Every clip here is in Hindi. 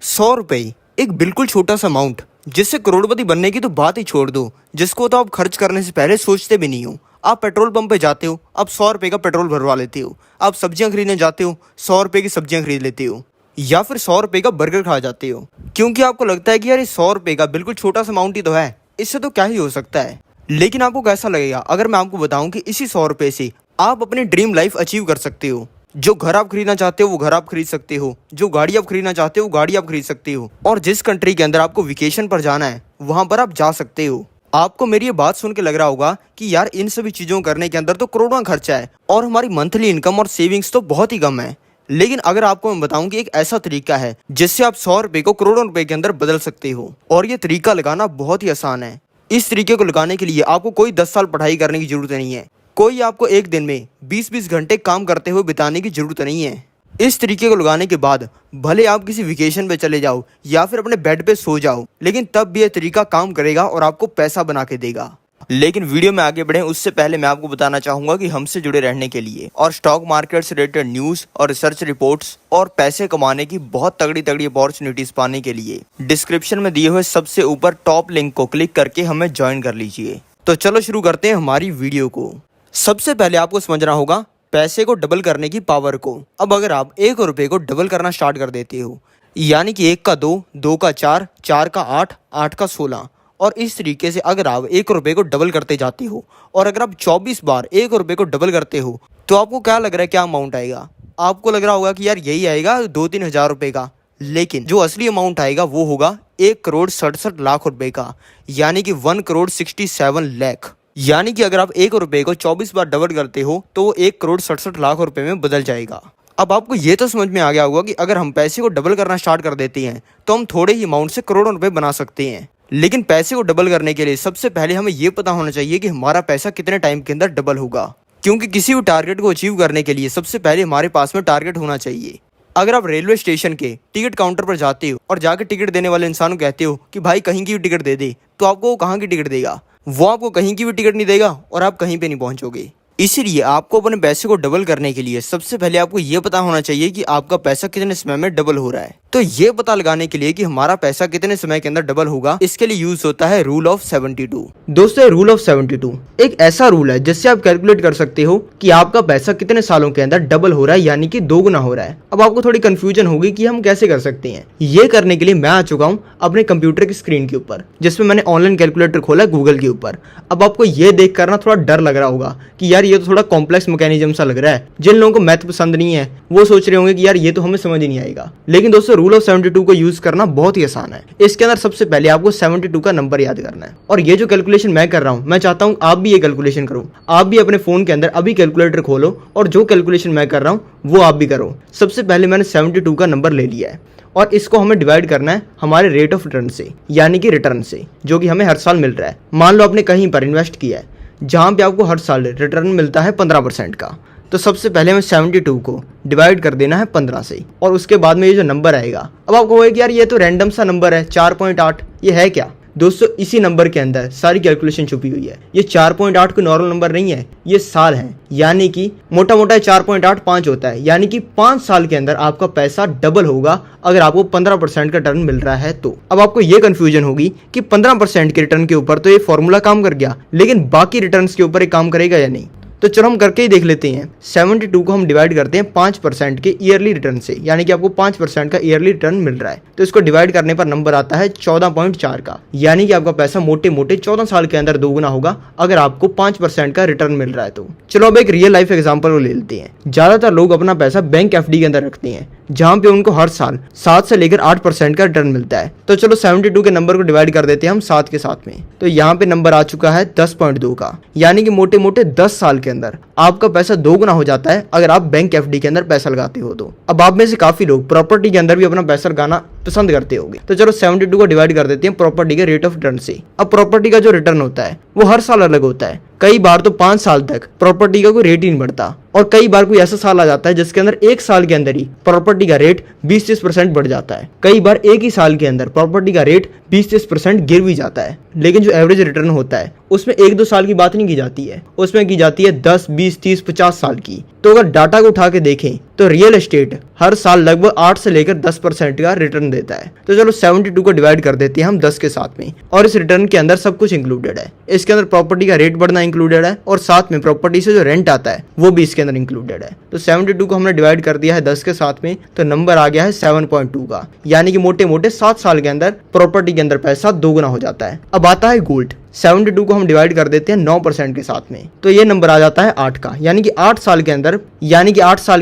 100 रुपये एक बिल्कुल छोटा सा अमाउंट जिससे करोड़पति बनने की तो बात ही छोड़ दो, जिसको तो आप खर्च करने से पहले सोचते भी नहीं हो। आप पेट्रोल पंप पे जाते हो, आप 100 रुपये का पेट्रोल भरवा लेते हो। आप सब्जियां खरीदने जाते हो, 100 रुपये की सब्जियां खरीद लेते हो, या फिर 100 रुपये का बर्गर खा जाते हो, क्योंकि आपको लगता है कि यार ये 100 रुपये का बिल्कुल छोटा सा अमाउंट ही तो है, इससे तो क्या ही हो सकता है। लेकिन आपको कैसा लगेगा अगर मैं आपको बताऊं कि इसी 100 रुपये से आप अपनी ड्रीम लाइफ अचीव कर सकते हो। जो घर आप खरीदना चाहते हो वो घर आप खरीद सकते हो, जो गाड़ी आप खरीदना चाहते हो वो गाड़ी आप खरीद सकते हो, और जिस कंट्री के अंदर आपको वेकेशन पर जाना है वहां पर आप जा सकते हो। आपको मेरी ये बात सुन के लग रहा होगा कि यार इन सभी चीजों करने के अंदर तो करोड़ों खर्चा है और हमारी मंथली इनकम और सेविंग्स तो बहुत ही कम है। लेकिन अगर आपको मैं बताऊं कि एक ऐसा तरीका है जिससे आप 100 रुपये को करोड़ों रुपए के अंदर बदल सकते हो, और ये तरीका लगाना बहुत ही आसान है। इस तरीके को लगाने के लिए आपको कोई 10 साल पढ़ाई करने की जरूरत नहीं है, कोई आपको एक दिन में 20-20 घंटे काम करते हुए बिताने की जरूरत नहीं है। इस तरीके को लगाने के बाद भले आप किसी वेकेशन पे चले जाओ या फिर अपने बेड पे सो जाओ, लेकिन तब भी यह तरीका काम करेगा और आपको पैसा बना के देगा। लेकिन वीडियो में आगे बढ़े उससे पहले मैं आपको बताना चाहूंगा कि हमसे जुड़े रहने के लिए और स्टॉक मार्केट से रिलेटेड न्यूज और रिसर्च रिपोर्ट्स और पैसे कमाने की बहुत तगड़ी तगड़ी अपॉर्चुनिटीज पाने के लिए डिस्क्रिप्शन में दिए हुए सबसे ऊपर टॉप लिंक को क्लिक करके हमें ज्वाइन कर लीजिए। तो चलो शुरू करते हैं हमारी वीडियो को। सबसे पहले आपको समझना होगा पैसे को डबल करने की पावर को। अब अगर आप 1 रुपये को डबल करना स्टार्ट कर देते हो, यानी कि 1 का 2, 2 का 4, 4 का 8, 8 का 16, और इस तरीके से अगर आप 1 रुपये को डबल करते जाते हो और अगर आप 24 बार 1 रुपये को डबल करते हो, तो आपको क्या लग रहा है क्या अमाउंट आएगा? आपको लग रहा होगा कि यार यही आएगा 2-3 हज़ार रुपये का, लेकिन जो असली अमाउंट आएगा वो होगा 1,67,00,000 रुपये का, यानी कि 1,67 लाख। यानी कि अगर आप 1 रुपये को 24 बार डबल करते हो तो वो 1,67,00,000 रुपये में बदल जाएगा। अब आपको ये तो समझ में आ गया होगा कि अगर हम पैसे को डबल करना स्टार्ट कर देते हैं तो हम थोड़े ही अमाउंट से करोड़ों रुपए बना सकते हैं। लेकिन पैसे को डबल करने के लिए सबसे पहले हमें ये पता होना चाहिए कि हमारा पैसा कितने टाइम के अंदर डबल होगा, क्योंकि किसी भी टारगेट को अचीव करने के लिए सबसे पहले हमारे पास में टारगेट होना चाहिए। अगर आप रेलवे स्टेशन के टिकट काउंटर पर जाते हो और जाकर टिकट देने वाले इंसान को कहते हो कि भाई कहीं की भी टिकट दे दे, तो आपको वो कहाँ की टिकट देगा? वो आपको कहीं की भी टिकट नहीं देगा और आप कहीं पे नहीं पहुंचोगे। इसीलिए आपको अपने पैसे को डबल करने के लिए सबसे पहले आपको ये पता होना चाहिए कि आपका पैसा कितने समय में डबल हो रहा है। तो ये पता लगाने के लिए कि हमारा पैसा कितने समय के अंदर डबल होगा, इसके लिए यूज होता है रूल ऑफ 72। दोस्तों, रूल ऑफ 72 एक ऐसा रूल है जिससे आप कैलकुलेट कर सकते हो कि आपका पैसा कितने सालों के अंदर डबल हो रहा है, यानी कि दोगुना हो रहा है। अब आपको थोड़ी कंफ्यूजन होगी कि हम कैसे कर सकते हैं। ये करने के लिए मैं आ चुका हूँ अपने कंप्यूटर की स्क्रीन के ऊपर, जिसमें मैंने ऑनलाइन कैलकुलेटर खोला गूगल के ऊपर। अब आपको ये देख कर ना थोड़ा डर लग रहा होगा कि यार ये तो थोड़ा कॉम्प्लेक्स मैकेनिज्म सा लग रहा है। जिन लोगों को मैथ पसंद नहीं है वो सोच रहे होंगे कि यार ये तो हमें समझ ही नहीं आएगा। लेकिन दोस्तों, रूल ऑफ 72 को यूज करना बहुत ही आसान है। इसके अंदर सबसे पहले आपको 72 का नंबर याद करना है, और ये जो कैलकुलेशन मैं कर रहा हूँ मैं चाहता हूँ आप भी ये कैलकुलेशन करो। आप भी अपने फोन के अंदर अभी कैलकुलेटर खोलो और जो कैलकुलेशन मैं कर रहा हूँ वो आप भी करो। सबसे पहले मैंने 72 का नंबर ले लिया है और इसको हमें डिवाइड करना है हमारे रेट ऑफ रिटर्न से, यानी कि रिटर्न से, जो कि हमें हर साल मिल रहा है। मान लो आपने कहीं पर इन्वेस्ट किया है जहां पे आपको हर साल रिटर्न मिलता है 15% का, तो सबसे पहले हमें 72 को डिवाइड कर देना है 15 से, और उसके बाद में ये जो नंबर आएगा, अब आपको होगा कि यार ये तो रैंडम सा नंबर है 4.8, ये है क्या? दोस्तों, इसी नंबर के अंदर सारी कैलकुलेशन छुपी हुई है। ये 4.8 कोई नॉर्मल नंबर नहीं है, ये साल है, यानी कि मोटा मोटा 4.85 होता है, यानी कि 5 साल के अंदर आपका पैसा डबल होगा अगर आपको 15% का रिटर्न मिल रहा है तो। अब आपको ये कंफ्यूजन होगी कि 15% के रिटर्न के ऊपर तो ये फॉर्मूला काम कर गया, लेकिन बाकी रिटर्न के ऊपर ये काम करेगा या नहीं? तो चलो हम करके ही देख लेते हैं। 72 को हम डिवाइड करते हैं 5% के ईयरली रिटर्न से, यानी कि आपको 5% का ईयरली रिटर्न मिल रहा है, तो इसको डिवाइड करने पर नंबर आता है 14.4 का, यानी कि आपका पैसा मोटे मोटे 14 साल के अंदर दोगुना होगा अगर आपको 5% का रिटर्न मिल रहा है तो। चलो अब एक रियल लाइफ एग्जांपल को ले लेते हैं। ज्यादातर लोग अपना पैसा बैंक एफडी के अंदर रखते हैं, जहां पे उनको हर साल 7 से लेकर 8% का रिटर्न मिलता है। तो चलो 72 के नंबर को डिवाइड कर देते हैं हम 7 के साथ में, तो यहाँ पे नंबर आ चुका है 10.2 का, यानी कि मोटे मोटे 10 साल के अंदर आपका पैसा दोगुना हो जाता है अगर आप बैंक एफडी के अंदर पैसा लगाते हो तो। अब आप में से काफी लोग प्रॉपर्टी के अंदर भी अपना पैसा लगाना पसंद करते होंगे, तो चलो 72 को डिवाइड कर देते हैं प्रॉपर्टी के रेट ऑफ रिटर्न से। अब प्रॉपर्टी का जो रिटर्न होता है वो हर साल अलग होता है। कई बार तो 5 साल तक प्रॉपर्टी का कोई रेट ही नहीं बढ़ता, और कई बार कोई ऐसा साल आ जाता है जिसके अंदर 1 साल के अंदर ही प्रॉपर्टी का रेट 20-30% बढ़ जाता है। कई बार एक ही साल के अंदर प्रॉपर्टी का रेट 20-30% गिर भी जाता है। लेकिन जो एवरेज रिटर्न होता है उसमें 1-2 साल की बात नहीं की जाती है, उसमें की जाती है 10, 20, 30, 50 साल की। तो अगर डाटा को उठा के देखें तो रियल एस्टेट हर साल लगभग 8 से लेकर 10% का रिटर्न देता है। तो चलो 72 को डिवाइड कर देते हैं हम 10 के साथ में, और इस रिटर्न के अंदर सब कुछ इंक्लूडेड है। इसके अंदर प्रॉपर्टी का रेट बढ़ना इंक्लूडेड है और साथ में प्रॉपर्टी से जो रेंट आता है वो भी इसके अंदर इंक्लूडेड है। तो 72 को हमने डिवाइड कर दिया है 10 के साथ में, तो नंबर आ गया है 7.2 का, यानी कि मोटे मोटे 7 साल के अंदर प्रॉपर्टी के अंदर पैसा दोगुना हो जाता है। अब आता है गोल्ड। 72 को हम डिवाइड कर देते हैं 9% के साथ में, तो ये नंबर आ जाता है 8 का, यानी कि 8 साल के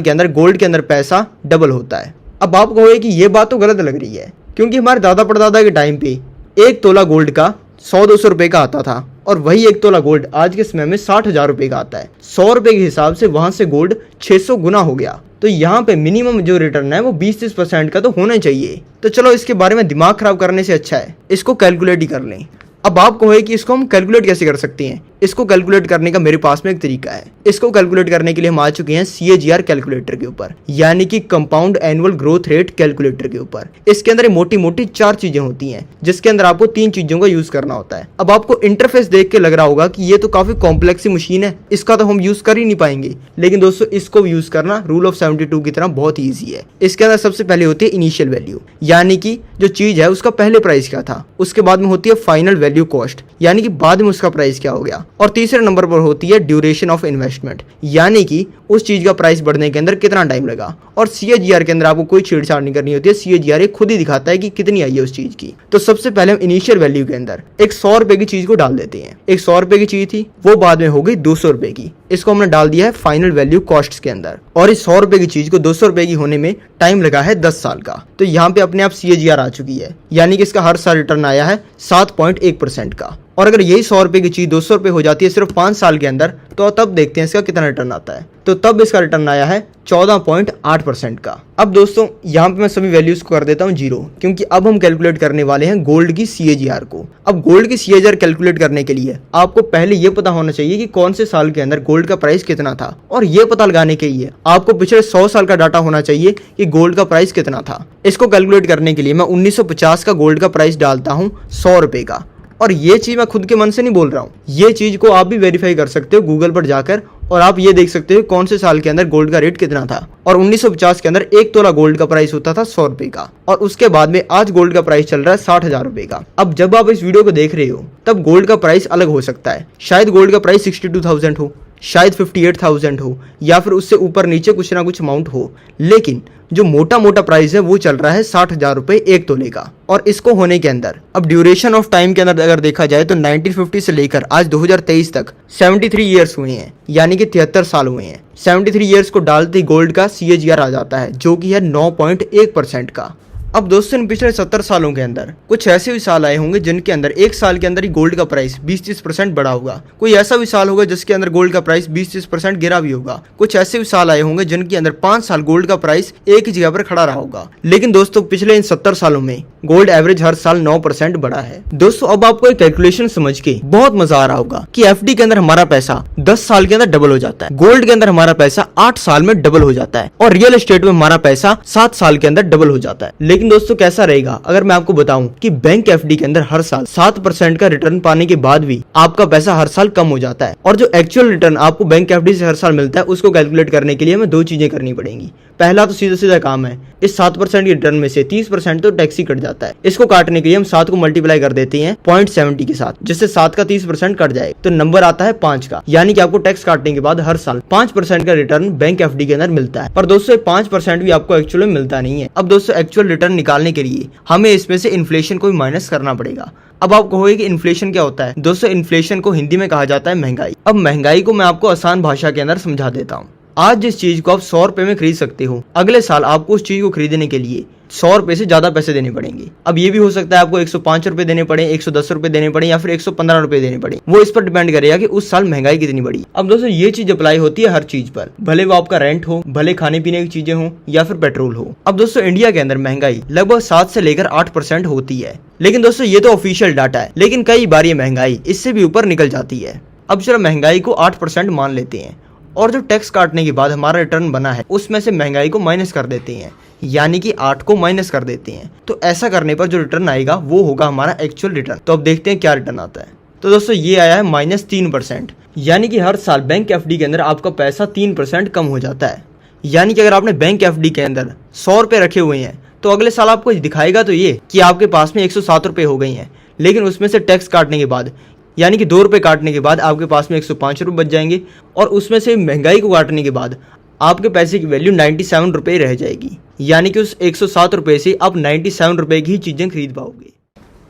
अंदर गोल्ड के अंदर पैसा डबल होता है। अब आप कहोगे कि ये बात तो गलत लग रही है, क्योंकि हमारे दादा परदादा के टाइम पे 1 तोला गोल्ड का 100-200 रुपए का आता था, और वही 1 तोला गोल्ड आज के समय में 60,000 रुपए का आता है। 100 रुपए के हिसाब से वहां से गोल्ड 600 गुना हो गया। तो यहाँ पे मिनिमम जो रिटर्न है वो 20-30% का तो होना चाहिए। तो चलो इसके बारे में दिमाग खराब करने से अच्छा है इसको कैलकुलेट ही कर लें। अब आप कहोगे कि इसको हम कैलकुलेट कैसे कर सकते हैं। इसको कैलकुलेट करने का मेरे पास में एक तरीका है। इसको कैलकुलेट करने के लिए हम आ चुके हैं CAGR कैलकुलेटर के ऊपर, यानी कि compound annual growth rate calculator के ऊपर। इसके अंदर मोटी मोटी 4 चीजें होती हैं, जिसके अंदर आपको 3 चीजों का यूज करना होता है। अब आपको इंटरफेस देख के लग रहा होगा कि ये तो काफी कॉम्प्लेक्स मशीन है, इसका तो हम यूज कर ही नहीं पाएंगे। लेकिन दोस्तों इसको यूज करना रूल ऑफ 72 की तरह बहुत ईजी है। इसके अंदर सबसे पहले होती है इनिशियल वैल्यू, यानी कि जो चीज है उसका पहले प्राइस क्या था। उसके बाद में होती है फाइनल वैल्यू कॉस्ट, यानी कि बाद में उसका प्राइस क्या हो गया। और तीसरे नंबर पर होती है ड्यूरेशन ऑफ इन्वेस्टमेंट, यानी कि उस चीज का प्राइस बढ़ने के अंदर कितना टाइम लगा। और CAGR के अंदर आपको कोई छेड़छाड़ नहीं करनी होती है। CAGR खुद ही दिखाता है कि कितनी आई है उस चीज की। तो सबसे पहले हम इनिशियल वैल्यू के अंदर एक 100 रुपए की चीज को डाल देते हैं। एक 100 रुपए की चीज थी, वो बाद में हो गई 200 रुपए की। इसको हमने डाल दिया है फाइनल वैल्यू कॉस्ट के अंदर, और इस 100 रुपए की चीज को 200 रुपए की होने में टाइम लगा है 10 साल का। तो यहाँ पे अपने आप CAGR आ चुकी है, यानी कि इसका हर साल रिटर्न आया है 7.1% का। और अगर यही 100 रुपए की चीज 200 रुपए हो जाती है सिर्फ 5 साल के अंदर, तो तब देखते हैं इसका कितना रिटर्न आता है। तो तब इसका रिटर्न आया है 14.8% का। अब दोस्तों यहाँ पे मैं सभी वैल्यूज को कर देता हूँ 0, क्योंकि अब हम कैलकुलेट करने वाले हैं गोल्ड की CAGR को। अब गोल्ड की CAGR कैलकुलेट करने के लिए आपको पहले ये पता होना चाहिए कि कौन से साल के अंदर गोल्ड का प्राइस कितना था, और ये पता लगाने के लिए आपको पिछले 100 साल का डाटा होना चाहिए कि गोल्ड का प्राइस कितना था। इसको कैलकुलेट करने के लिए मैं 1950 का गोल्ड का प्राइस डालता हूँ 100 रुपए का। और ये चीज मैं खुद के मन से नहीं बोल रहा हूँ, ये चीज को आप भी वेरीफाई कर सकते हो गूगल पर जाकर, और आप ये देख सकते हो कौन से साल के अंदर गोल्ड का रेट कितना था। और 1950 के अंदर 1 तोला गोल्ड का प्राइस होता था 100 रुपए का, और उसके बाद में आज गोल्ड का प्राइस चल रहा है 60,000 रुपए का। अब जब आप इस वीडियो को देख रहे हो तब गोल्ड का प्राइस अलग हो सकता है। शायद गोल्ड का प्राइस 62,000 हो, शायद 58,000 हो, या फिर उससे ऊपर नीचे कुछ ना कुछ अमाउंट हो। लेकिन जो मोटा मोटा प्राइस है वो चल रहा है 60,000 रुपए 1 तोले का। और इसको होने के अंदर अब ड्यूरेशन ऑफ टाइम के अंदर अगर देखा जाए तो 1950 से लेकर आज 2023 तक 73 ईयर्स हुए हैं, यानी कि 73 साल हुए हैं। 73 ईयर्स को डालते ही गोल्ड का CAGR आ जाता है, जो कि है 9.1% का। अब दोस्तों इन पिछले 70 सालों के अंदर कुछ ऐसे भी साल आए होंगे जिनके अंदर एक साल के अंदर ही गोल्ड का प्राइस 20-30% बढ़ा होगा। कोई ऐसा भी साल होगा जिसके अंदर गोल्ड का प्राइस 20-30% गिरा भी होगा। कुछ ऐसे भी साल आए होंगे जिनके अंदर 5 साल गोल्ड का प्राइस एक ही जगह पर खड़ा रहा होगा। लेकिन दोस्तों पिछले इन 70 सालों में गोल्ड एवरेज हर साल 9% बढ़ा है। दोस्तों अब आपको एक कैलकुलेशन समझ के बहुत मजा आ रहा होगा कि FD के अंदर हमारा पैसा 10 साल के अंदर डबल हो जाता है, गोल्ड के अंदर हमारा पैसा 8 साल में डबल हो जाता है, और रियल एस्टेट में हमारा पैसा 7 साल के अंदर डबल हो जाता है। लेकिन दोस्तों कैसा रहेगा अगर मैं आपको बताऊं कि बैंक FD के अंदर हर साल 7% का रिटर्न पाने के बाद भी आपका पैसा हर साल कम हो जाता है, और जो एक्चुअल रिटर्न आपको बैंक FD से हर साल मिलता है उसको कैलकुलेट करने के लिए हमें 2 चीजें करनी पड़ेंगी। पहला तो सीधा सीधा काम है, इस 7% की रिटर्न में से 30% तो टैक्स ही कट जाता है। इसको काटने के लिए हम 7 को मल्टीप्लाई कर देते हैं 0.70 के साथ, जिससे 7 का 30% कट जाए तो नंबर आता है 5 का, यानी कि आपको टैक्स काटने के बाद हर साल 5% का रिटर्न बैंक FD के अंदर मिलता है। पर दोस्तों 5% भी आपको एक्चुअल में मिलता नहीं है। अब दोस्तों एक्चुअल रिटर्न निकालने के लिए हमें इसमें से इन्फ्लेशन को भी माइनस करना पड़ेगा। अब आप कहोगे कि इन्फ्लेशन क्या होता है। दोस्तों इन्फ्लेशन को हिंदी में कहा जाता है महंगाई। अब महंगाई को मैं आपको आसान भाषा के अंदर समझा देता हूँ। आज जिस चीज को आप 100 रुपए में खरीद सकते हो, अगले साल आपको उस चीज को खरीदने के लिए 100 रुपए से ज्यादा पैसे देने पड़ेंगे। अब ये भी हो सकता है आपको 105 रुपए देने पड़े, 110 रुपए देने पड़े, या फिर 115 रुपए देने पड़े। वो इस पर डिपेंड करेगा कि उस साल महंगाई कितनी बढ़ी। अब दोस्तों ये चीज अप्लाई होती है हर चीज पर, भले वो आपका रेंट हो, भले खाने पीने की चीजें हो, या फिर पेट्रोल हो। अब दोस्तों इंडिया के अंदर महंगाई लगभग 7 से लेकर 8% होती है। लेकिन दोस्तों ये तो ऑफिशियल डाटा है, लेकिन कई बार ये महंगाई इससे भी ऊपर निकल जाती है। अब चलो महंगाई को 8% मान लेते हैं, और जो टैक्स काटने के बाद हमारा रिटर्न बना है उसमें से महंगाई को माइनस कर देते हैं, यानी कि 8 को माइनस कर देते हैं। तो ऐसा करने पर जो रिटर्न आएगा वो होगा हमारा एक्चुअल रिटर्न। तो अब देखते हैं क्या रिटर्न आता है। तो दोस्तों ये आया है -3%, यानी कि हर साल बैंक FD के अंदर आपका पैसा 3% कम हो जाता है। यानी कि अगर आपने बैंक एफडी के अंदर 100 रुपये रखे हुए हैं तो अगले साल आपको दिखाएगा तो ये कि आपके पास में 107 रुपये हो गई हैं, लेकिन उसमें से टैक्स काटने के बाद यानी कि 2 रुपये काटने के बाद आपके पास में 105 रुपये बच जाएंगे और उसमें से महंगाई को काटने के बाद आपके पैसे की वैल्यू 97 रुपये रह जाएगी। यानी कि उस 107 रुपये से आप 97 रुपये की ही चीज़ें खरीद पाओगे।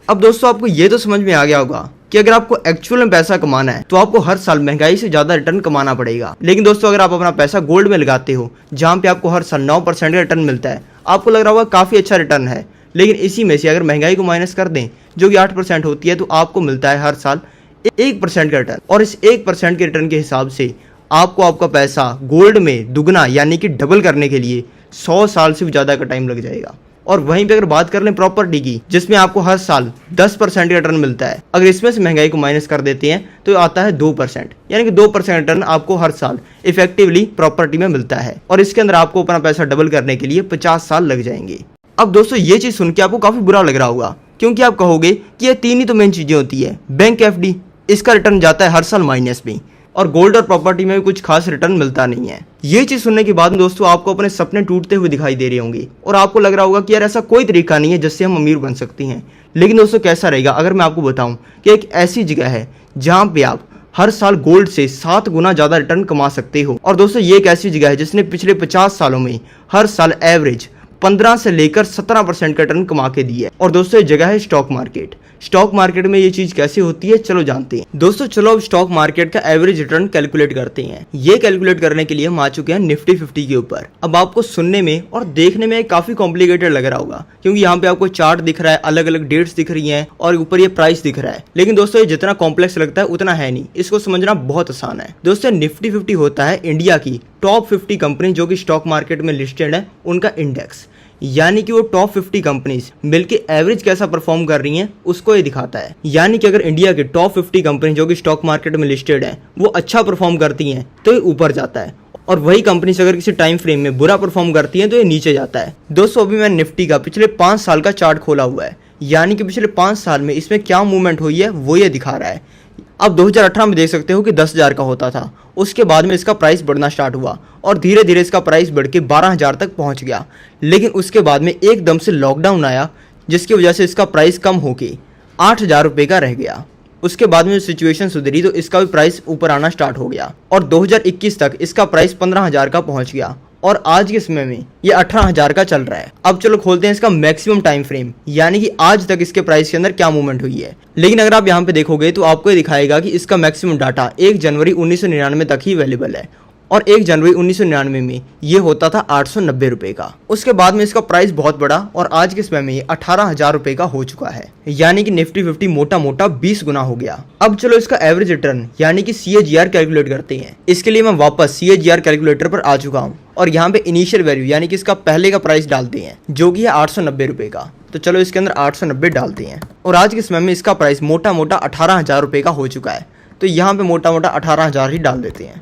अब दोस्तों आपको ये तो समझ में आ गया होगा कि अगर आपको एक्चुअल में पैसा कमाना है तो आपको हर साल महंगाई से ज़्यादा रिटर्न कमाना पड़ेगा। लेकिन दोस्तों अगर आप अपना पैसा गोल्ड में लगाते हो जहाँ पे आपको हर साल 9% का रिटर्न मिलता है, आपको लग रहा होगा काफ़ी अच्छा रिटर्न है, लेकिन इसी में से अगर महंगाई को माइनस कर दें जो कि 8% होती है तो आपको मिलता है हर साल 1% का रिटर्न। और इस 1% के रिटर्न के हिसाब से आपको आपका पैसा गोल्ड में दुगना यानी कि डबल करने के लिए 100 साल से भी ज़्यादा का टाइम लग जाएगा। और वहीं पे अगर बात कर लें प्रॉपर्टी की, जिसमें आपको हर साल 10% का रिटर्न मिलता है, अगर इसमें से महंगाई को माइनस कर देते हैं तो आता है 2%, यानी कि 2% रिटर्न आपको हर साल इफेक्टिवली प्रॉपर्टी में मिलता है। और इसके अंदर आपको अपना पैसा डबल करने के लिए 50 साल लग जाएंगे। अब दोस्तों ये चीज़ सुन के आपको काफ़ी बुरा लग रहा होगा, क्योंकि आप कहोगे कि ये 3 ही तो मेन चीज़ें होती है, बैंक एफडी इसका रिटर्न जाता है हर साल माइनस में, और गोल्ड और प्रॉपर्टी में भी कुछ खास रिटर्न मिलता नहीं है। ये चीज़ सुनने के बाद दोस्तों आपको अपने सपने टूटते हुए दिखाई दे रहे होंगे और आपको लग रहा होगा कि यार ऐसा कोई तरीका नहीं है जिससे हम अमीर बन सकते हैं। लेकिन दोस्तों कैसा रहेगा अगर मैं आपको बताऊं कि एक ऐसी जगह है जहां पे आप हर साल गोल्ड से 7 गुना ज़्यादा रिटर्न कमा सकते हो। और दोस्तों ये एक ऐसी जगह है जिसने पिछले 50 सालों में हर साल एवरेज 15 से लेकर 17% का रिटर्न कमा के दी है। और दोस्तों ये जगह है स्टॉक मार्केट। स्टॉक मार्केट में ये चीज़ कैसे होती है चलो जानते हैं। दोस्तों चलो अब स्टॉक मार्केट का एवरेज रिटर्न कैलकुलेट करते हैं। ये कैलकुलेट करने के लिए हम आ चुके हैं निफ्टी 50 के ऊपर। अब आपको सुनने में और देखने में काफ़ी कॉम्प्लिकेटेड लग रहा होगा, क्योंकि यहाँ पे आपको चार्ट दिख रहा है, अलग अलग डेट्स दिख रही हैं और ऊपर ये प्राइस दिख रहा है। लेकिन दोस्तों ये जितना कॉम्प्लेक्स लगता है उतना है नहीं, इसको समझना बहुत आसान है। दोस्तों निफ्टी 50 होता है इंडिया की टॉप 50 कंपनी जो कि स्टॉक मार्केट में लिस्टेड है उनका इंडेक्स, यानी कि वो टॉप 50 कंपनीज मिलके एवरेज कैसा परफॉर्म कर रही हैं उसको ये दिखाता है। यानी कि अगर इंडिया के टॉप 50 कंपनी जो कि स्टॉक मार्केट में लिस्टेड है वो अच्छा परफॉर्म करती हैं तो ये ऊपर जाता है, और वही कंपनीज अगर किसी टाइम फ्रेम में बुरा परफॉर्म करती हैं तो ये नीचे जाता है। दोस्तों अभी मैंने निफ्टी का पिछले 5 साल का चार्ट खोला हुआ है, यानी कि पिछले 5 साल में इसमें क्या मूवमेंट हुई है वो ये दिखा रहा है। अब 2018 में देख सकते हो कि 10,000 का होता था, उसके बाद में इसका प्राइस बढ़ना स्टार्ट हुआ और धीरे धीरे इसका प्राइस बढ़ के 12,000 तक पहुंच गया। लेकिन उसके बाद में एकदम से लॉकडाउन आया जिसकी वजह से इसका प्राइस कम होके 8,000 रुपये का रह गया। उसके बाद में सिचुएशन सुधरी तो इसका भी प्राइस ऊपर आना स्टार्ट हो गया और 2021 तक इसका प्राइस 15,000 का पहुंच गया और आज के समय में ये 18,000 का चल रहा है। अब चलो खोलते हैं इसका मैक्सिमम टाइम फ्रेम, यानी कि आज तक इसके प्राइस के अंदर क्या मूवमेंट हुई है। लेकिन अगर आप यहाँ पे देखोगे तो आपको ये दिखाएगा कि इसका मैक्सिमम डाटा 1 जनवरी 1999 तक ही अवेलेबल है और 1 जनवरी 1999 में ये होता था 890 रुपये का। उसके बाद में इसका प्राइस बहुत बढ़ा और आज के समय में ये 18,000 रुपये का हो चुका है, यानी कि निफ्टी 50 मोटा मोटा 20 गुना हो गया। अब चलो इसका एवरेज रिटर्न यानी कि CAGR कैलकुलेट करते हैं। इसके लिए मैं वापस CAGR कैलकुलेटर पर आ चुका हूँ और यहाँ पे इनिशियल वैल्यू यानी कि इसका पहले का प्राइस डालते हैं जो कि है 890 रुपये का। तो चलो इसके अंदर 890 डालते हैं और आज के समय में इसका प्राइस मोटा मोटा 18,000 रुपये का हो चुका है। तो यहाँ पे मोटा मोटा 18,000 ही डाल देते हैं।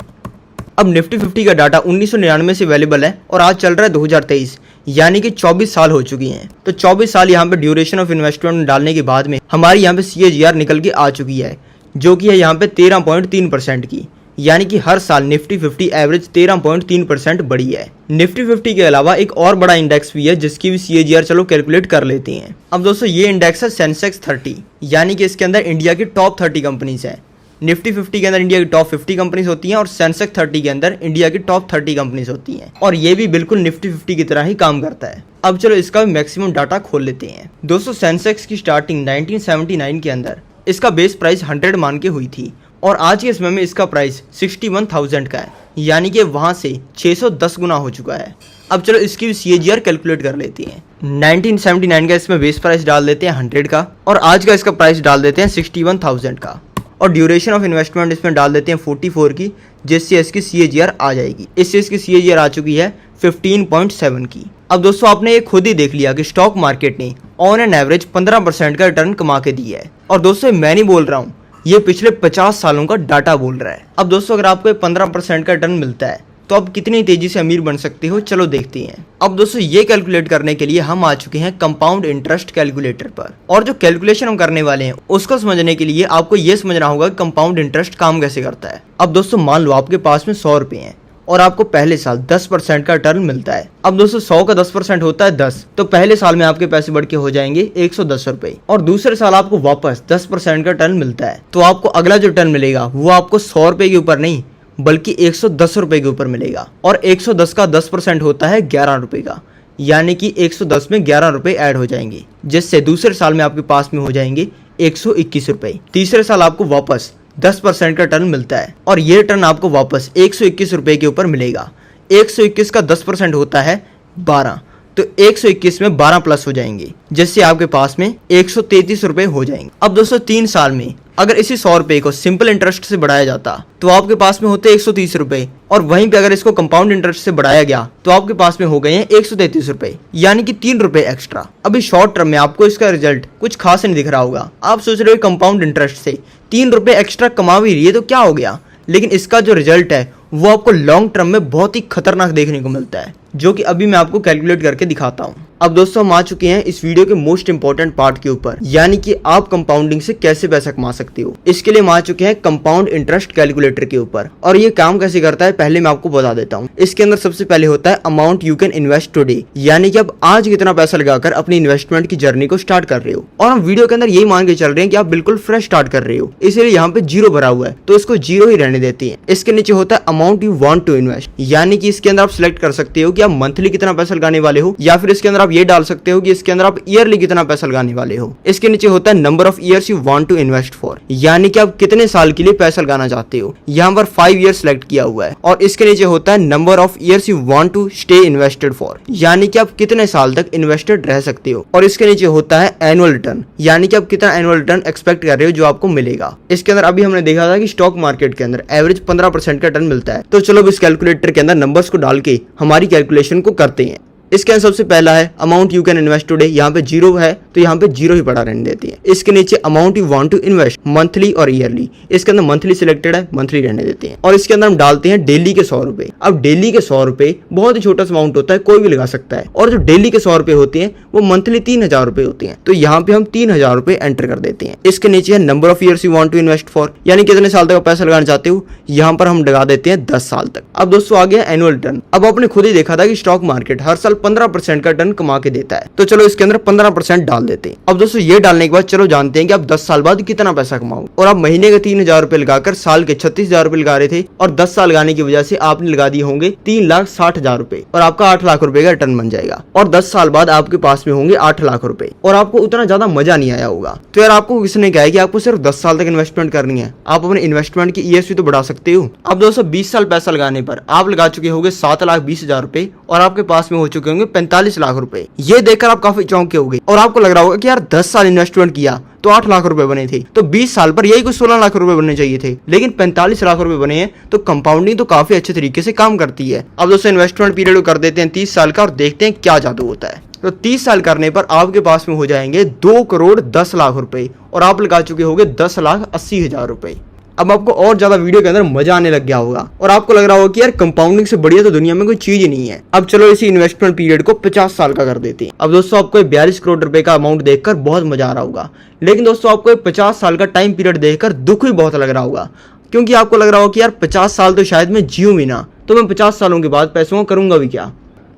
अब निफ्टी 50 का डाटा 1999 से अवेलेबल है और आज चल रहा है 2023, यानी कि 24 साल हो चुकी हैं। तो 24 साल यहाँ पे ड्यूरेशन ऑफ इन्वेस्टमेंट डालने के बाद में हमारी यहाँ पे CAGR निकल के आ चुकी है जो कि है यहाँ पे 13.3% की, यानी कि हर साल निफ्टी 50 एवरेज 13.3% बढ़ी है। निफ्टी 50 के अलावा एक और बड़ा इंडेक्स भी है जिसकी भी CAGR चलो कैलकुलेट कर लेते हैं। अब दोस्तों ये इंडेक्स है सेंसेक्स 30, यानी कि इसके अंदर इंडिया की टॉप 30 कंपनीज हैं। निफ्टी 50 के अंदर इंडिया की टॉप 50 कंपनीज होती हैं और सेंसेक्स 30 के अंदर इंडिया की टॉप 30 कंपनीज होती हैं, और ये भी बिल्कुल निफ्टी 50 की तरह ही काम करता है। अब चलो इसका मैक्सिमम डाटा खोल लेते हैं। दोस्तों सेंसेक्स की स्टार्टिंग 1979 के अंदर इसका बेस प्राइस 100 मान के हुई थी और आज के समय में इसका प्राइस 61,000 का है, यानी कि वहाँ से 610 गुना हो चुका है। अब चलो इसकी भी CAGR कैलकुलेट कर लेते हैं। 1979 का इसमें बेस प्राइस डाल देते हैं 100 का और आज का इसका प्राइस डाल देते हैं 61,000 का और ड्यूरेशन ऑफ इन्वेस्टमेंट इसमें डाल देते हैं 44 की, जिससे इसकी CAGR आ जाएगी। इससे इसकी CAGR आ चुकी है 15.7 की। अब दोस्तों आपने ये खुद ही देख लिया कि स्टॉक मार्केट ने ऑन एन एवरेज 15% का रिटर्न कमा के दिया है। और दोस्तों मैं नहीं बोल रहा हूँ, ये पिछले 50 सालों का डाटा बोल रहा है। अब दोस्तों अगर आपको 15% का रिटर्न मिलता है तो आप कितनी तेजी से अमीर बन सकते हो चलो देखते हैं। अब दोस्तों ये कैलकुलेट करने के लिए हम आ चुके हैं कंपाउंड इंटरेस्ट कैलकुलेटर पर, और जो कैलकुलेशन हम करने वाले हैं उसको समझने के लिए आपको ये समझना होगा कि कंपाउंड इंटरेस्ट काम कैसे करता है। अब दोस्तों मान लो आपके पास में 100 रुपये हैं और आपको पहले साल 10% का रिटर्न मिलता है। अब दोस्तों 100 का 10% होता है 10, तो पहले साल में आपके पैसे बढ़ के हो जाएंगे 110 रुपए और दूसरे साल आपको वापस 10% का रिटर्न मिलता है। तो आपको अगला जो रिटर्न मिलेगा वो आपको 100 रुपए के ऊपर नहीं बल्कि 110 रुपए के ऊपर मिलेगा और 110 का 10% होता है 11 रुपए का, यानी कि 110 में 11 रुपए ऐड हो जाएंगे, जिससे दूसरे साल में आपके पास में हो जाएंगे 121 रुपए। तीसरे साल आपको वापस 10% का रिटर्न मिलता है और ये रिटर्न आपको वापस 121 रुपए के ऊपर मिलेगा। 121 का 10% होता है 12, तो 121 में 12 प्लस हो जाएंगे, जिससे आपके पास में 133 रुपए हो जाएंगे। अब दोस्तों 3 साल में अगर इसी 100 रुपए को सिंपल इंटरेस्ट से बढ़ाया जाता तो आपके पास में होते 130 रुपए और वहीं पे अगर इसको कंपाउंड इंटरेस्ट से बढ़ाया गया तो आपके पास में हो गए हैं 133 रुपए, यानी कि 3 रुपए एक्स्ट्रा। अभी शॉर्ट टर्म में आपको इसका रिजल्ट कुछ खास नहीं दिख रहा होगा, आप सोच रहे हो कंपाउंड इंटरेस्ट से 3 रुपए एक्स्ट्रा कमा भी रही है तो क्या हो गया, लेकिन इसका जो रिजल्ट है वो आपको लॉन्ग टर्म में बहुत ही खतरनाक देखने को मिलता है, जो कि अभी मैं आपको कैलकुलेट करके दिखाता हूँ। अब दोस्तों हम आ चुके हैं इस वीडियो के मोस्ट इंपॉर्टेंट पार्ट के ऊपर, यानी कि आप कंपाउंडिंग से कैसे पैसा कमा सकते हो। इसके लिए हम आ चुके हैं कंपाउंड इंटरेस्ट कैलकुलेटर के ऊपर और ये काम कैसे करता है पहले मैं आपको बता देता हूँ। इसके अंदर सबसे पहले होता है amount you can invest today, यानी कि आप आज कितना पैसा लगाकर अपनी इन्वेस्टमेंट की जर्नी को स्टार्ट कर रहे हो। और हम वीडियो के अंदर यही मान के चल रहे हैं कि आप बिल्कुल फ्रेश स्टार्ट कर रहे हो, इसलिए यहाँ पे 0 भरा हुआ है तो इसको 0 ही रहने देते हैं। इसके नीचे होता है amount you want to invest, यानी कि इसके अंदर आप सिलेक्ट कर सकते हो कि आप मंथली कितना पैसा लगाने वाले हो, या फिर इसके अंदर आप ये डाल सकते हो कि इसके अंदर आप ईयरली कितना पैसा लगाने वाले हो। इसके नीचे होता है number of years you want to invest for, यानी कि आप कितने साल के लिए पैसा लगाना चाहते हो। यहाँ पर 5 ईयर सिलेक्ट किया हुआ है। और इसके नीचे होता है number of years you want to stay invested for, यानी कि आप कितने साल तक इन्वेस्टेड रह सकते हो। और इसके नीचे होता है एनुअल रिटर्न, यानी कि आप कितना एनुअल रिटर्न एक्सपेक्ट कर रहे हो जो आपको मिलेगा। इसके अंदर अभी हमने देखा था कि स्टॉक मार्केट के अंदर एवरेज 15% का रिटर्न मिलता है। तो चलो इस कैलकुलेटर के अंदर नंबर्स को डाल के हमारी कैलकुलेशन को करते हैं। इसके अंदर सबसे पहला है amount you can invest today, यहाँ पे 0 है तो यहाँ पे 0 ही पड़ा रहने देती है। इसके नीचे amount you want to invest monthly और ईयरली, इसके अंदर मंथली सिलेक्टेड है, मंथली रहने देते हैं। और इसके अंदर हम डालते हैं डेली के 100 रुपए। अब डेली के 100 रुपए बहुत ही छोटा सा अमाउंट होता है, कोई भी लगा सकता है। और जो डेली के 100 रुपए होते हैं वो मंथली 3000 रुपए होते हैं, तो यहाँ पे हम 3000 रुपए एंटर कर देते हैं। इसके नीचे है number of years you want to invest for, यानी कितने साल तक पैसा लगाना चाहते हो, यहाँ पर हम लगा देते हैं 10 साल तक। अब दोस्तों आ गया एनुअल रिटर्न। अब आपने खुद ही देखा था कि स्टॉक मार्केट हर साल 15% का कमा के देता है, तो चलो इसके अंदर 15% डाल देते हैं। अब दोस्तों ये डालने के बाद चलो जानते हैं कि आप 10 साल बाद कितना पैसा कमाओ। और आप महीने के 3000 रुपए लगाकर साल के 36,000 रुपए लगा रहे थे और 10 साल लगाने की वजह से आपने लगा दिए होंगे 3,60,000 रुपए और आपका 8 लाख रुपए का रिटर्न बन जाएगा। और 10 साल बाद आपके पास में होंगे 8 लाख रुपए और आपको उतना ज्यादा मजा नहीं आया होगा। तो यार आपको किसने कहा है कि आपको सिर्फ 10 साल तक इन्वेस्टमेंट करनी है, आप अपने इन्वेस्टमेंट की ईएस भी तो बढ़ा सकते हो। अब दोस्तों 20 साल पैसा लगाने पर आप लगा चुके होंगे 7,20,000 रुपए और आपके पास में हो चुके होंगे 45 लाख रुपए। ये देखकर आप काफी चौंके होंगे और आपको लग रहा होगा कि यार 10 साल इन्वेस्टमेंट किया तो 8 लाख रुपए बने थे, तो 20 साल पर यही कुछ 16 लाख रुपए बनने चाहिए थे, लेकिन 45 लाख रुपए बने हैं। तो कंपाउंडिंग तो काफी अच्छे तरीके से काम करती है। अब दोस्तों इन्वेस्टमेंट पीरियड को कर देते हैं 30 साल का और देखते हैं क्या जादू होता है। तो 30 साल करने पर आपके पास में हो जाएंगे 2,10,00,000 रुपए और आप लगा चुके होंगे 10,80,000 रुपए। अब आपको और ज्यादा वीडियो के अंदर मजा आने लग गया होगा और आपको लग रहा होगा कि यार कंपाउंडिंग से बढ़िया तो दुनिया में कोई चीज ही नहीं है। अब चलो इसी इन्वेस्टमेंट पीरियड को 50 साल का कर देते हैं। अब दोस्तों आपको 42 करोड़ रुपए का अमाउंट देखकर बहुत मजा आ रहा होगा, लेकिन दोस्तों आपको 50 साल का टाइम पीरियड देखकर दुख भी बहुत लग रहा होगा, क्योंकि आपको लग रहा होगा कि यार 50 साल तो शायद मैं जीऊं भी ना, तो मैं 50 सालों के बाद पैसों का करूंगा भी क्या।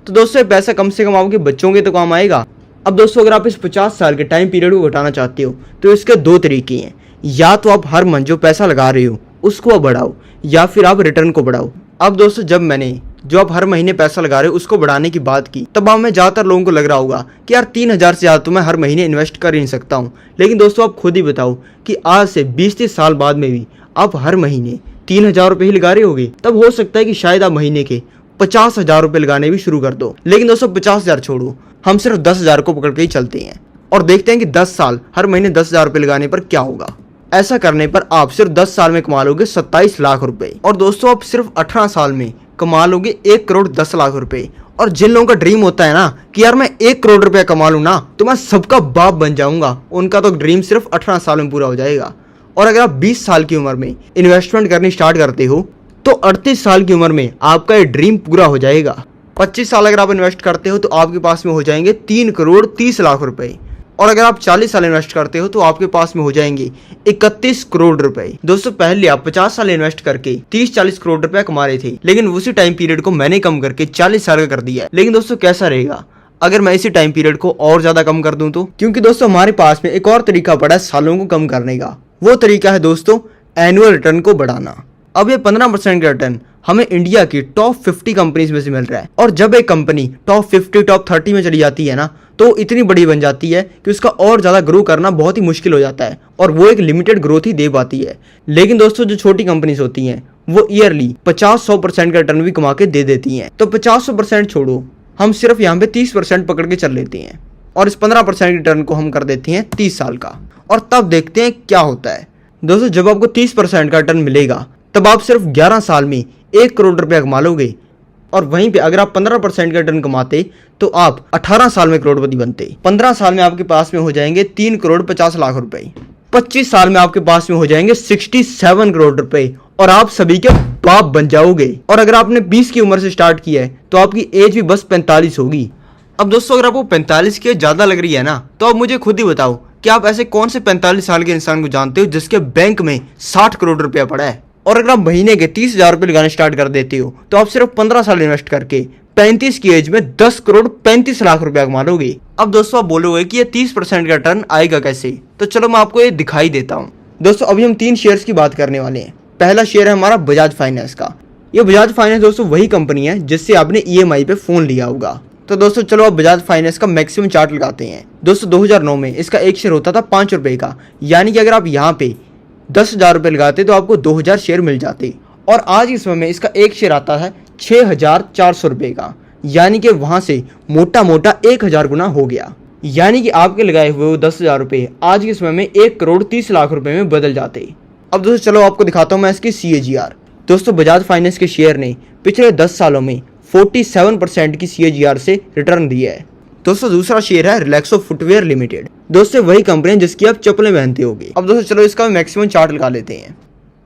तो दोस्तों ये पैसा कम से कम आपके बच्चों के तो काम आएगा। अब दोस्तों अगर आप इस 50 साल के टाइम पीरियड को घटाना चाहते हो तो इसके 2 तरीके हैं, या तो आप हर मंथ जो पैसा लगा रहे हो उसको बढ़ाओ या फिर आप रिटर्न को बढ़ाओ। अब दोस्तों जब मैंने जो आप हर महीने पैसा लगा रहे हो उसको बढ़ाने की बात की, तब आप में ज्यादातर लोगों को लग रहा होगा कि यार 3,000 से ज्यादा तो मैं हर महीने इन्वेस्ट कर ही नहीं सकता हूँ। लेकिन दोस्तों आप खुद ही बताओ कि आज से 20-30 साल बाद में भी आप हर महीने 3,000 रुपए ही लगा रहे होगे, तब हो सकता है कि शायद आप महीने के 50,000 रुपए लगाने भी शुरू कर दो। लेकिन दोस्तों 50,000 छोड़ो, हम सिर्फ 10,000 को पकड़ के ही चलते हैं और देखते हैं कि 10 साल हर महीने 10,000 रुपए लगाने पर क्या होगा। ऐसा करने पर आप सिर्फ 10 साल में कमा लोगे 27 लाख रुपए और दोस्तों आप सिर्फ 18 साल में कमा लोगे 1,10,00,000 रुपए। और जिन लोगों का ड्रीम होता है ना कि यार मैं 1 करोड़ रुपया कमा लूं ना तो मैं सबका बाप बन जाऊंगा, उनका तो ड्रीम सिर्फ 18 साल में पूरा हो जाएगा। और अगर आप 20 साल की उम्र में इन्वेस्टमेंट करनी स्टार्ट करते हो तो 38 साल की उम्र में आपका ये ड्रीम पूरा हो जाएगा। 25 साल अगर आप इन्वेस्ट करते हो तो आपके पास में हो जाएंगे 3,30,00,000 रुपए और अगर आप 40 साल इन्वेस्ट करते हो तो आपके पास में हो जाएंगे 31 करोड़ रुपए। दोस्तों पहले आप 50 साल इन्वेस्ट करके 30-40 करोड़ रुपए कमा रहे थे, लेकिन उसी टाइम पीरियड को मैंने कम करके 40 साल का कर दिया है। लेकिन दोस्तों कैसा रहेगा अगर मैं इसी टाइम पीरियड को और ज्यादा कम कर दूं तो? क्योंकि दोस्तों हमारे पास में एक और तरीका पड़ा है सालों को कम करने का। वो तरीका है दोस्तों एनुअल रिटर्न को बढ़ाना। अब ये 15% का रिटर्न हमें इंडिया की टॉप 50 कंपनीज में से मिल रहा है, और जब एक कंपनी टॉप 50 टॉप 30 में चली जाती है ना, तो इतनी बड़ी बन जाती है कि उसका और ज्यादा ग्रो करना बहुत ही मुश्किल हो जाता है, और वो एक लिमिटेड ग्रोथ ही दे पाती है। लेकिन दोस्तों जो छोटी कंपनीज होती हैं वो ईयरली 50-100% का रिटर्न भी कमा के दे देती हैं। तो 50-100% छोड़ो, हम सिर्फ यहाँ पे 30% पकड़ के चल लेते हैं, और इस 15% रिटर्न को हम कर देते हैं 30 साल का, और तब देखते हैं क्या होता है। दोस्तों जब आपको 30% का रिटर्न मिलेगा तब आप सिर्फ 11 साल में 1 करोड़ रुपया कमा लोगे, और वहीं पे अगर आप 15% का रिटर्न कमाते तो आप 18 साल में करोड़पति बनते। 15 साल में आपके पास में हो जाएंगे 3 करोड़ 50 लाख रुपए। 25 साल में आपके पास में हो जाएंगे 67 करोड़ रुपए, और आप सभी के बाप बन जाओगे। और अगर आपने 20 की उम्र से स्टार्ट किया है तो आपकी एज भी बस 45 होगी। अब दोस्तों अगर आपको 45 की ज्यादा लग रही है ना, तो आप मुझे खुद ही बताओ कि आप ऐसे कौन से 45 साल के इंसान को जानते हो जिसके बैंक में 60 करोड़ रुपया पड़ा है। और अगर आप महीने के 30,000 रुपये लगाने स्टार्ट कर देते हो तो आप सिर्फ 15 साल इन्वेस्ट करके 35 की एज में 10 करोड़ 35 लाख रुपया कमा लोगे। अब दोस्तों आप बोलोगे कि ये 30% का रिटर्न आएगा कैसे, तो चलो मैं आपको ये दिखाई देता हूँ। दोस्तों अभी हम 3 शेयर्स की बात करने वाले हैं। पहला शेयर है हमारा बजाज फाइनेंस का। ये बजाज फाइनेंस दोस्तों वही कंपनी है जिससे आपने EMI पे फोन लिया होगा। तो दोस्तों चलो अब बजाज फाइनेंस का मैक्सिमम चार्ट लगाते हैं। दोस्तों 2009 में इसका एक शेयर होता था 5 रुपए का, यानी कि अगर आप यहाँ पे 10,000 रुपये लगाते तो आपको 2,000 शेयर मिल जाते। और आज के समय में इसका एक शेयर आता है 6,400 रुपये का, यानी कि वहां से मोटा मोटा 1,000 गुना हो गया। यानी कि आपके लगाए हुए वो 10,000 रुपये आज के समय में 1 करोड़ 30 लाख रुपए में बदल जाते। अब दोस्तों चलो आपको दिखाता हूँ मैं इसकी CAGR। दोस्तों बजाज फाइनेंस के शेयर ने पिछले 10 सालों में 47% की CAGR से रिटर्न दिया है। दोस्तों दूसरा शेयर है रिलैक्सो फुटवेयर लिमिटेड। दोस्तों वही कंपनी है जिसकी आप चप्पलें पहनते होगे। अब दोस्तों चलो इसका मैक्सिमम चार्ट लगा लेते हैं।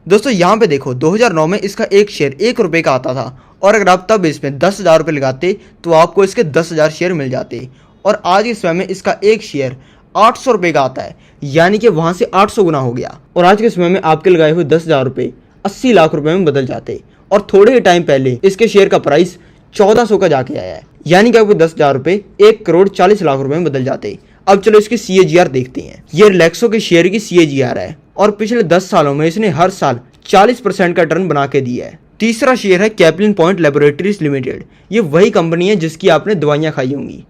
दोस्तों यहाँ पे देखो 2009 में इसका एक शेयर 1 रुपये का आता था, और अगर आप तब इसमें 10,000 रुपये लगाते तो आपको इसके 10,000 शेयर मिल जाते। और आज के समय में इसका एक शेयर 800 रुपये का आता है, यानी कि वहां से 800 गुना हो गया। और आज के समय में आपके लगाए हुए 10,000 रुपये 80 लाख रुपए में बदल जाते। और थोड़े ही टाइम पहले इसके शेयर का प्राइस 1400 का जाके आया है, यानी कि आपको 10,000 रुपये 1 करोड़ 40 लाख रुपए में बदल जाते। अब चलो इसकी CAGR देखते हैं। ये रिलैक्सो के शेयर की CAGR है, और पिछले 10 सालों में इसने हर साल 40% का रिटर्न बना के दिया है। तीसरा शेयर है कैप्लिन पॉइंट लेबोरेटरीज लिमिटेड। ये वही कंपनी है जिसकी आपने दवाइयाँ खाई होंगी।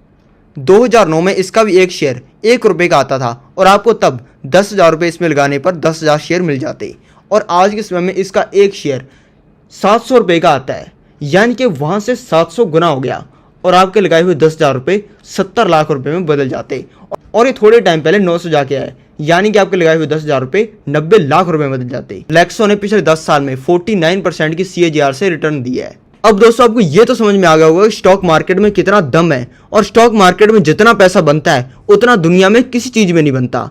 2009 में इसका भी एक शेयर 1 रुपये का आता था, और आपको तब 10,000 रुपये इसमें लगाने पर 10,000 शेयर मिल जाते। और आज के समय में इसका एक शेयर 700 रुपये का आता है, यानी कि वहां से 700 गुना हो गया, और आपके लगाए हुए 10,000 रुपये 70 लाख रुपए में बदल जाते। और ये थोड़े टाइम पहले 900 जाके आए, यानी कि आपके लगाए हुए 10,000 रुपये 90 लाख रुपए में बदल जाते। रिलैक्सो ने पिछले 10 साल में 49% की CAGR से रिटर्न दिया है। अब दोस्तों आपको ये तो समझ में आ गया होगा कि स्टॉक मार्केट में कितना दम है, और स्टॉक मार्केट में जितना पैसा बनता है उतना दुनिया में किसी चीज में नहीं बनता।